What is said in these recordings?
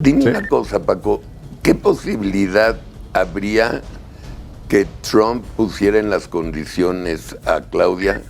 Dime una cosa, Paco, ¿qué posibilidad habría que Trump pusiera en las condiciones a Claudia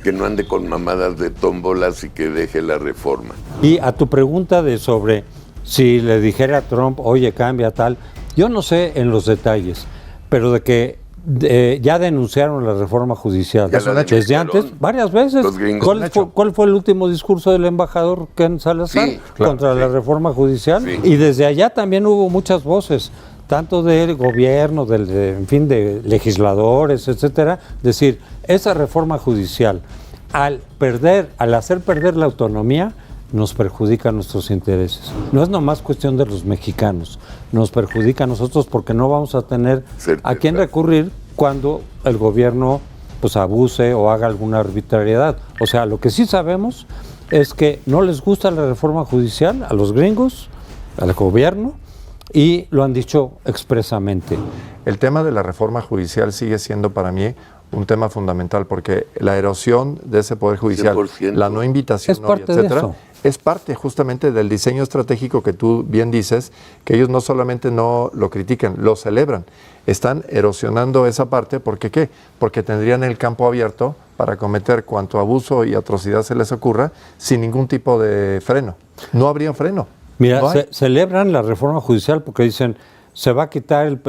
que no ande con mamadas de tómbolas y que deje la reforma? Y a tu pregunta de sobre si le dijera a Trump, oye, cambia tal, yo no sé en los detalles, pero de que ya denunciaron la reforma judicial desde antes, varias veces. ¿Cuál fue el último discurso del embajador Ken Salazar contra la reforma judicial? Sí. Y desde allá también hubo muchas voces, tanto del gobierno, de legisladores, etcétera, decir, esa reforma judicial, al hacer perder la autonomía, nos perjudica a nuestros intereses. No es nomás cuestión de los mexicanos, nos perjudica a nosotros porque no vamos a tener a quién recurrir cuando el gobierno pues abuse o haga alguna arbitrariedad. O sea, lo que sí sabemos es que no les gusta la reforma judicial a los gringos, al gobierno, y lo han dicho expresamente. El tema de la reforma judicial sigue siendo para mí un tema fundamental porque la erosión de ese poder judicial, 100%. La no invitación, etcétera, es parte justamente del diseño estratégico que tú bien dices, que ellos no solamente no lo critican, lo celebran. Están erosionando esa parte, ¿porque qué? Porque tendrían el campo abierto para cometer cuanto abuso y atrocidad se les ocurra sin ningún tipo de freno. No habría freno. Mira, celebran la reforma judicial porque dicen, se va a quitar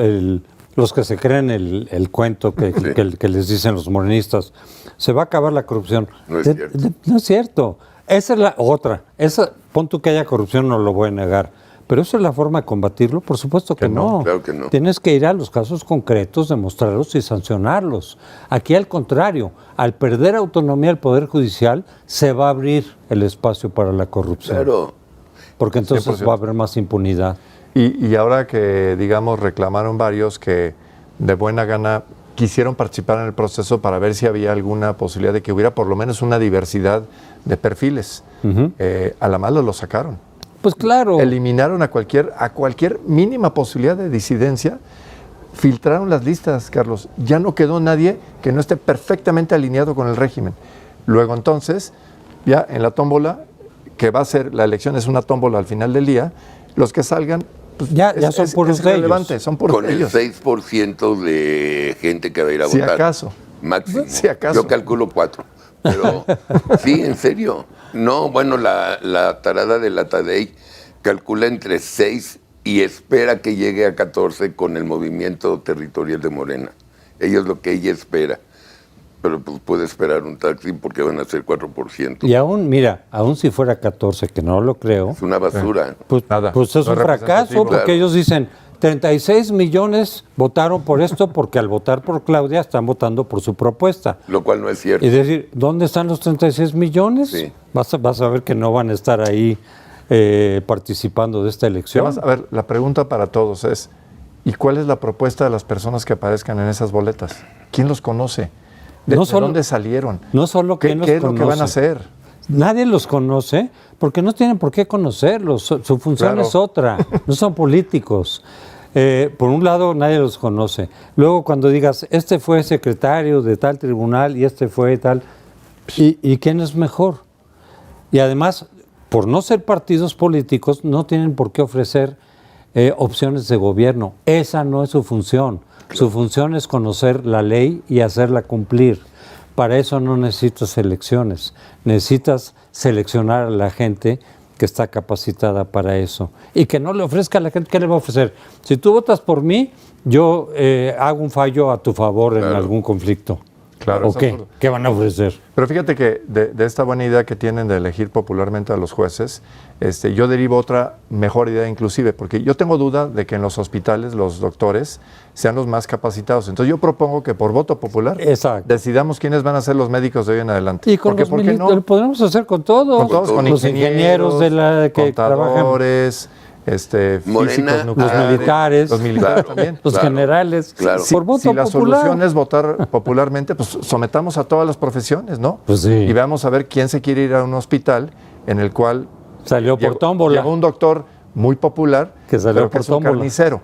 los que se creen el cuento que les dicen los morenistas, se va a acabar la corrupción. No es cierto. No es cierto. Esa es la otra. Pon tú que haya corrupción, no lo voy a negar. Pero ¿eso es la forma de combatirlo? Por supuesto que no. Claro que no. Tienes que ir a los casos concretos, demostrarlos y sancionarlos. Aquí al contrario, al perder autonomía el Poder Judicial, se va a abrir el espacio para la corrupción. Claro. Porque entonces 100%. Va a haber más impunidad. Y ahora que, digamos, reclamaron varios que de buena gana quisieron participar en el proceso para ver si había alguna posibilidad de que hubiera por lo menos una diversidad de perfiles. A la mala lo sacaron. Pues claro. Eliminaron a cualquier mínima posibilidad de disidencia, filtraron las listas, Carlos. Ya no quedó nadie que no esté perfectamente alineado con el régimen. Luego entonces, ya en la tómbola, que va a ser, la elección es una tómbola al final del día, los que salgan, pues ya son puros de ellos. Son puros con de ellos. El 6% de gente que va a ir a votar. Si acaso. Máximo. Si acaso. Yo calculo 4. Pero sí, en serio. No, bueno, la tarada de la Tadei calcula entre 6 y espera que llegue a 14 con el movimiento territorial de Morena. Ellos lo que ella espera. Pero pues puede esperar un taxi porque van a ser 4%. Y aún si fuera 14, que no lo creo. Es una basura. Pues es un fracaso, porque ellos dicen, 36 millones votaron por esto porque al votar por Claudia están votando por su propuesta. Lo cual no es cierto. Y decir, ¿dónde están los 36 millones? Sí. Vas a ver que no van a estar ahí participando de esta elección. Además, a ver, la pregunta para todos es, ¿y cuál es la propuesta de las personas que aparezcan en esas boletas? ¿Quién los conoce? ¿De dónde salieron? No solo ¿Qué es lo que van a hacer? Nadie los conoce porque no tienen por qué conocerlos. Su función es otra. No son políticos. Por un lado, nadie los conoce. Luego, cuando digas, este fue secretario de tal tribunal y este fue tal, ¿y quién es mejor? Y además, por no ser partidos políticos, no tienen por qué ofrecer opciones de gobierno. Esa no es su función. Su función es conocer la ley y hacerla cumplir. Para eso no necesitas elecciones. Necesitas seleccionar a la gente que está capacitada para eso. Y que no le ofrezca a la gente, ¿qué le va a ofrecer? Si tú votas por mí, yo hago un fallo a tu favor en algún conflicto. Claro, ¿O qué? ¿Qué van a ofrecer? Pero fíjate que de esta buena idea que tienen de elegir popularmente a los jueces, yo derivo otra mejor idea inclusive, porque yo tengo duda de que en los hospitales los doctores sean los más capacitados. Entonces yo propongo que por voto popular decidamos quiénes van a ser los médicos de hoy en adelante. Y con ¿por qué no? Lo podemos hacer con todos. Con todos, con los ingenieros que contadores, físicos nucleares, los militares también, los generales. Claro. Por voto popular. La solución es votar popularmente, pues sometamos a todas las profesiones, ¿no? Pues sí. Y vamos a ver quién se quiere ir a un hospital en el cual salió por tómbola. Llegó un doctor muy popular que salió por tómbola. Es un carnicero,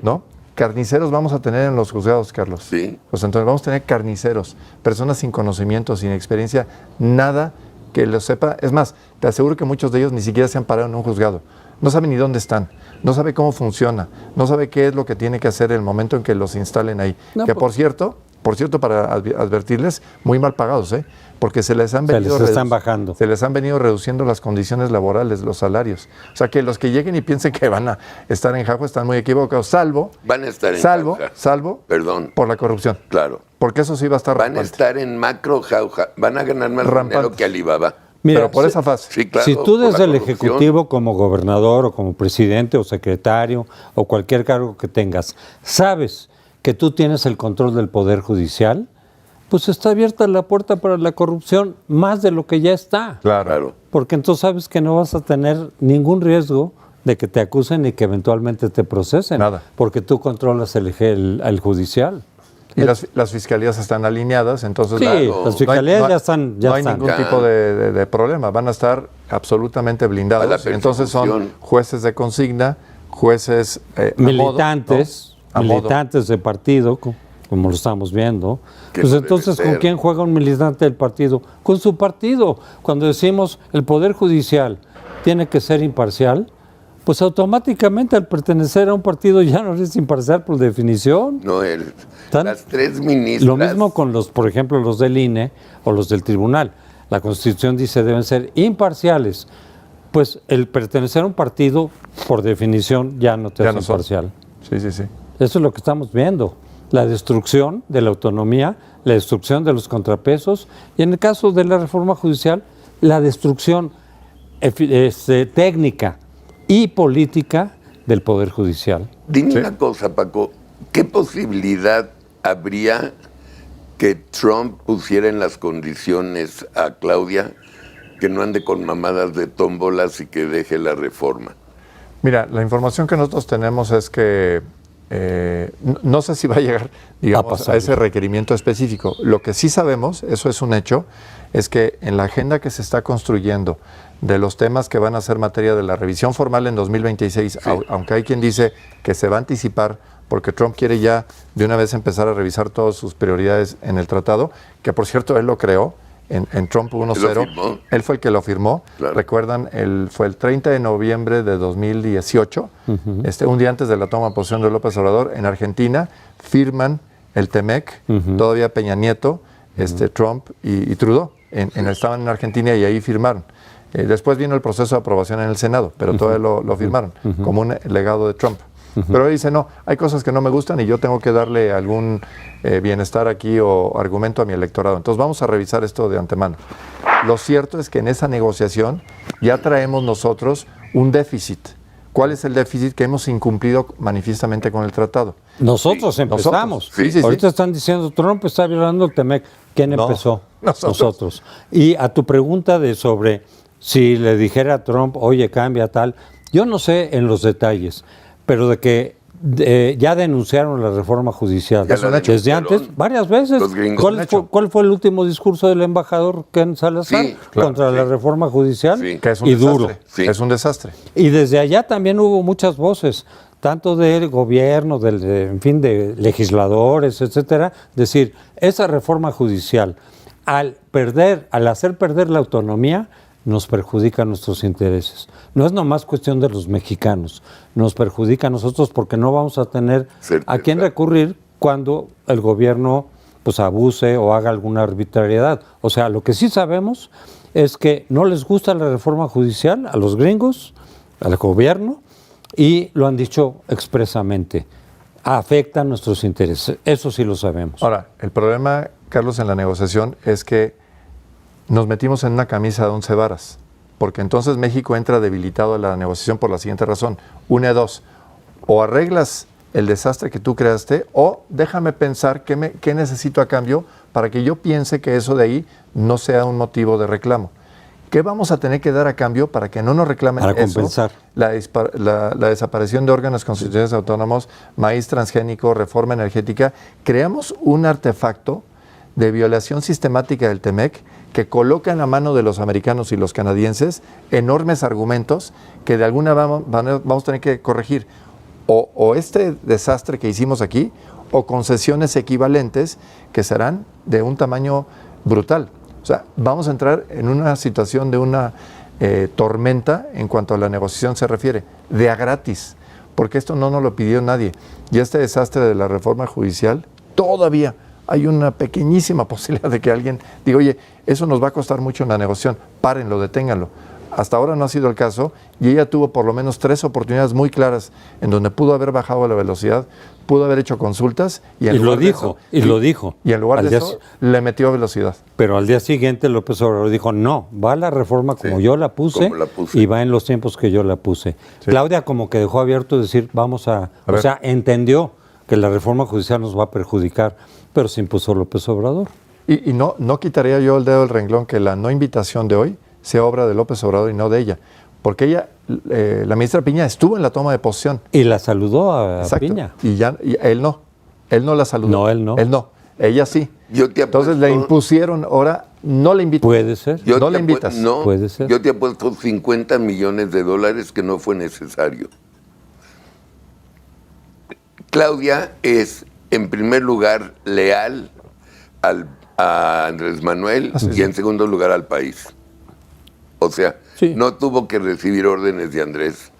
¿no? Carniceros vamos a tener en los juzgados, Carlos. Sí. Pues entonces vamos a tener carniceros, personas sin conocimiento, sin experiencia, nada que lo sepa. Es más, te aseguro que muchos de ellos ni siquiera se han parado en un juzgado. no sabe ni dónde están, no sabe cómo funciona, no sabe qué es lo que tiene que hacer el momento en que los instalen ahí. No, que por cierto, para advertirles, muy mal pagados, porque se les están bajando. Se les han venido reduciendo las condiciones laborales, los salarios. O sea, que los que lleguen y piensen que van a estar en jauja están muy equivocados, salvo Perdón. Por la corrupción. Claro. Porque eso sí va a estar rampante. Van a estar en macro jauja, van a ganar más dinero que Alibaba. Mira, pero por esa fase. Sí, claro, si tú desde el Ejecutivo como gobernador o como presidente o secretario o cualquier cargo que tengas, sabes que tú tienes el control del Poder Judicial, pues está abierta la puerta para la corrupción más de lo que ya está. Claro. Porque entonces sabes que no vas a tener ningún riesgo de que te acusen y que eventualmente te procesen. Nada. Porque tú controlas el judicial. Y las fiscalías están alineadas, entonces las fiscalías ya están. No hay ningún tipo de problema, van a estar absolutamente blindados. Entonces son jueces de consigna, jueces militantes de partido, como lo estamos viendo. Pues entonces, ¿con quién juega un militante del partido? Con su partido. Cuando decimos el Poder Judicial tiene que ser imparcial, pues automáticamente al pertenecer a un partido ya no es imparcial por definición. No, las tres ministras. Lo mismo con por ejemplo, los del INE o los del tribunal. La Constitución dice deben ser imparciales. Pues el pertenecer a un partido, por definición, ya no te hace imparcial. Sí. Eso es lo que estamos viendo. La destrucción de la autonomía, la destrucción de los contrapesos y en el caso de la reforma judicial, la destrucción técnica y política del Poder Judicial. Dime una cosa, Paco, ¿qué posibilidad habría que Trump pusiera en las condiciones a Claudia que no ande con mamadas de tómbolas y que deje la reforma? Mira, la información que nosotros tenemos es que no sé si va a llegar, digamos, a ese requerimiento específico. Lo que sí sabemos, eso es un hecho, es que en la agenda que se está construyendo de los temas que van a ser materia de la revisión formal en 2026, aunque hay quien dice que se va a anticipar porque Trump quiere ya de una vez empezar a revisar todas sus prioridades en el tratado, que por cierto él lo creó, en Trump 1.0, él fue el que lo firmó. Claro. Recuerdan, fue el 30 de noviembre de 2018, un día antes de la toma de posesión de López Obrador, en Argentina, firman el TEMEC, todavía Peña Nieto, Trump y Trudeau, estaban en Argentina y ahí firmaron. Después vino el proceso de aprobación en el Senado, pero todavía lo firmaron, como un legado de Trump. Pero él dice, no, hay cosas que no me gustan y yo tengo que darle algún bienestar aquí o argumento a mi electorado. Entonces vamos a revisar esto de antemano. Lo cierto es que en esa negociación ya traemos nosotros un déficit. ¿Cuál es el déficit que hemos incumplido manifiestamente con el tratado? Nosotros empezamos. Ahorita están diciendo, Trump está violando el TEMEC. ¿Quién empezó? Nosotros. Y a tu pregunta sobre si le dijera a Trump, oye, cambia tal, yo no sé en los detalles, pero de que ya denunciaron la reforma judicial desde antes, varias veces. ¿Cuál fue el último discurso del embajador Ken Salazar contra la reforma judicial? Que es un desastre. Es un desastre. Y desde allá también hubo muchas voces, tanto del gobierno, de legisladores, etcétera, decir, esa reforma judicial, al hacer perder la autonomía, nos perjudica nuestros intereses. No es nomás cuestión de los mexicanos, nos perjudica a nosotros porque no vamos a tener a quién recurrir cuando el gobierno pues abuse o haga alguna arbitrariedad. O sea, lo que sí sabemos es que no les gusta la reforma judicial a los gringos, al gobierno, y lo han dicho expresamente. Afecta nuestros intereses, eso sí lo sabemos. Ahora, el problema, Carlos, en la negociación es que nos metimos en una camisa de 11 varas, porque entonces México entra debilitado a la negociación por la siguiente razón. Una de dos, o arreglas el desastre que tú creaste, o déjame pensar qué necesito a cambio para que yo piense que eso de ahí no sea un motivo de reclamo. ¿Qué vamos a tener que dar a cambio para que no nos reclamen para compensar? La desaparición de órganos constitucionales autónomos, maíz transgénico, reforma energética. Creamos un artefacto de violación sistemática del TEMEC que coloca en la mano de los americanos y los canadienses enormes argumentos que de alguna manera vamos a tener que corregir. O este desastre que hicimos aquí, o concesiones equivalentes que serán de un tamaño brutal. O sea, vamos a entrar en una situación de una tormenta en cuanto a la negociación se refiere, de a gratis, porque esto no nos lo pidió nadie. Y este desastre de la reforma judicial, todavía hay una pequeñísima posibilidad de que alguien diga, oye, eso nos va a costar mucho en la negociación, párenlo, deténganlo. Hasta ahora no ha sido el caso y ella tuvo por lo menos 3 oportunidades muy claras en donde pudo haber bajado la velocidad, pudo haber hecho consultas y lo dijo. Y en lugar de eso le metió velocidad. Pero al día siguiente López Obrador dijo, no, va la reforma como yo la puse y va en los tiempos que yo la puse. Sí. Claudia como que dejó abierto decir, vamos a o sea, entendió que la reforma judicial nos va a perjudicar, pero se impuso López Obrador. Y no quitaría yo el dedo del renglón que la no invitación de hoy sea obra de López Obrador y no de ella. Porque ella, la ministra Piña, estuvo en la toma de posesión. Y la saludó a Piña. Y él no la saludó. No, él no. Él no, ella sí. Entonces le impusieron, ahora no le invitas. Puede ser. No le invitas. No, puede ser. Yo te apuesto $50 millones que no fue necesario. Claudia es, en primer lugar, leal a Andrés Manuel y en segundo lugar al país. O sea, no tuvo que recibir órdenes de Andrés.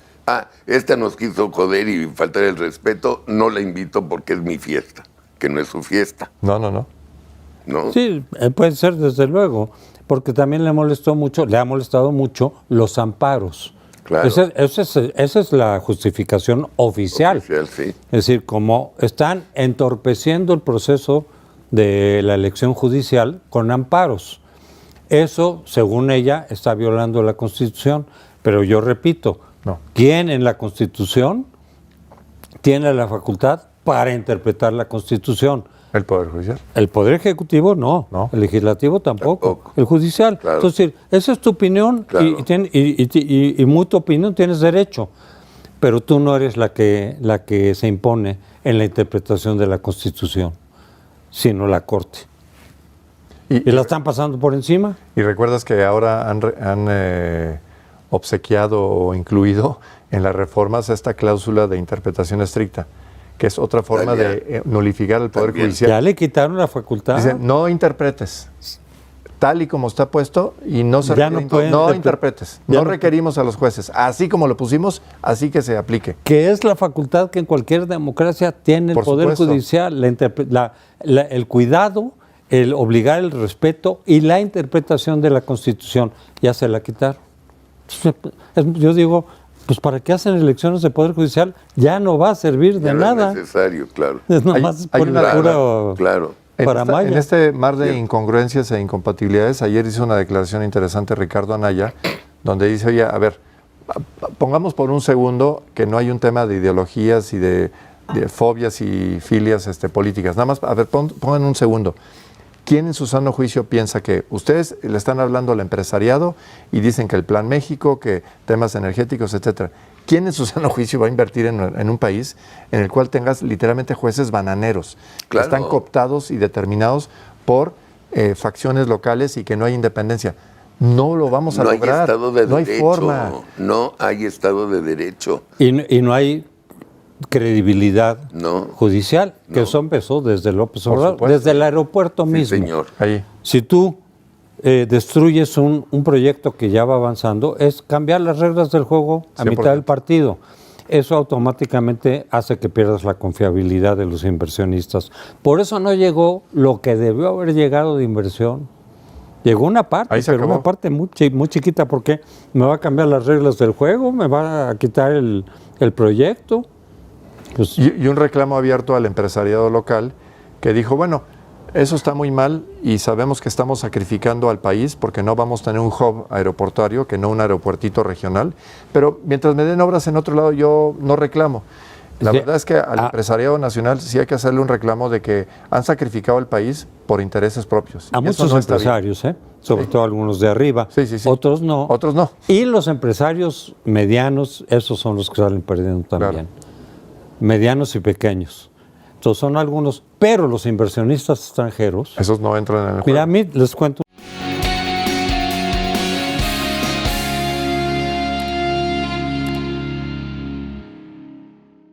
Esta nos quiso joder y faltar el respeto, no la invito porque es mi fiesta, que no es su fiesta. No. ¿No? Sí, puede ser desde luego, porque también le ha molestado mucho los amparos. Claro. Esa es la justificación oficial. Sí. Es decir, como están entorpeciendo el proceso de la elección judicial con amparos. Eso, según ella, está violando la Constitución. Pero yo repito, ¿quién en la Constitución tiene la facultad para interpretar la Constitución? ¿El Poder Judicial? El Poder Ejecutivo no. El Legislativo tampoco. El Judicial. Claro. Entonces, esa es tu opinión y muy tu opinión tienes derecho. Pero tú no eres la que se impone en la interpretación de la Constitución, sino la Corte. ¿Y la están pasando por encima? Y recuerdas que ahora han obsequiado o incluido en las reformas esta cláusula de interpretación estricta, que es otra forma de nulificar el Poder Judicial. Ya le quitaron la facultad. Dicen, no interpretes, tal y como está puesto, y no interpretes. No requerimos a los jueces, así como lo pusimos, así que se aplique. Que es la facultad que en cualquier democracia tiene el Poder Judicial, el cuidado, el obligar el respeto y la interpretación de la Constitución. Ya se la quitaron. Yo digo, pues ¿para qué hacen elecciones de Poder Judicial? Ya no va a servir de nada. No es necesario, claro. Es nomás hay una claro. En este mar de incongruencias e incompatibilidades, ayer hizo una declaración interesante Ricardo Anaya, donde dice, oye, a ver, pongamos por un segundo que no hay un tema de ideologías y de fobias y filias políticas. Nada más, a ver, pongan un segundo. ¿Quién en su sano juicio piensa que ustedes le están hablando al empresariado y dicen que el Plan México, que temas energéticos, etcétera? ¿Quién en su sano juicio va a invertir en un país en el cual tengas literalmente jueces bananeros, que están cooptados y determinados por facciones locales y que no hay independencia? No lo vamos a lograr. No hay forma. No hay Estado de Derecho. Y no hay credibilidad judicial, que eso empezó desde López Obrador, desde el aeropuerto mismo. Señor. Ahí. Si tú destruyes un proyecto que ya va avanzando, es cambiar las reglas del juego a 100%. Mitad del partido. Eso automáticamente hace que pierdas la confiabilidad de los inversionistas. Por eso no llegó lo que debió haber llegado de inversión. Llegó una parte, pero una parte muy chiquita, porque me va a cambiar las reglas del juego, me va a quitar el proyecto. Pues, y un reclamo abierto al empresariado local que dijo, bueno, eso está muy mal y sabemos que estamos sacrificando al país porque no vamos a tener un hub aeroportuario, que no un aeropuertito regional, pero mientras me den obras en otro lado yo no reclamo. La verdad es que al empresariado nacional sí hay que hacerle un reclamo de que han sacrificado al país por intereses propios. A muchos empresarios, sobre todo algunos de arriba, otros no. Otros no. Y los empresarios medianos, esos son los que salen perdiendo también. Claro. Medianos y pequeños. Entonces son algunos, pero los inversionistas extranjeros... Esos no entran en el juego. Mira, a mí les cuento